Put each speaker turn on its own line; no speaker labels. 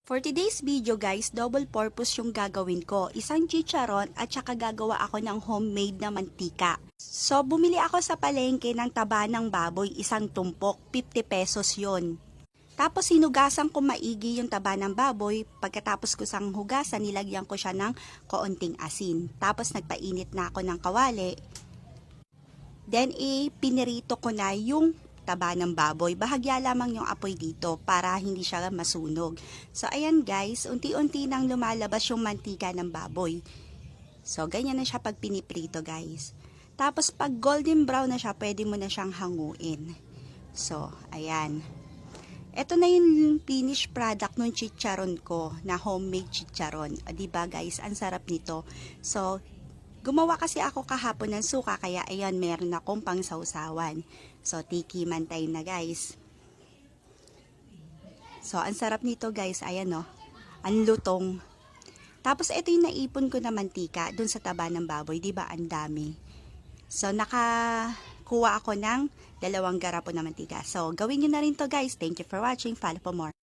For today's video guys, double purpose yung gagawin ko. Isang chicharon at saka gagawa ako ng homemade na mantika. So, bumili ako sa palengke ng taba ng baboy, isang tumpok, 50 pesos yon. Tapos hinugasan ko maigi yung taba ng baboy. Pagkatapos ko sang hugasan, nilagyan ko siya ng kaunting asin. Tapos nagpainit na ako ng kawali. Then, pinirito ko na yung taba ng baboy. Bahagya lamang yung apoy dito para hindi siya masunog. So, ayan guys, unti-unti nang lumalabas yung mantika ng baboy. So, ganyan na siya pag piniprito guys. Tapos, pag golden brown na siya, pwede mo na siyang hanguin. So, ayan. Ito na yung finished product ng chicharon ko, na homemade chicharon. O, diba guys, ang sarap nito. So, gumawa kasi ako kahapon ng suka, kaya ayan, meron akong pang sausawan. So, tikiman time na guys. So, ang sarap nito guys, ayan o, ang lutong. Tapos, ito yung naipon ko na mantika dun sa taba ng baboy, diba ang dami. So, nakakuha ako ng 2 garapon na mantika. So, gawin nyo na rin to guys. Thank you for watching. Follow for more.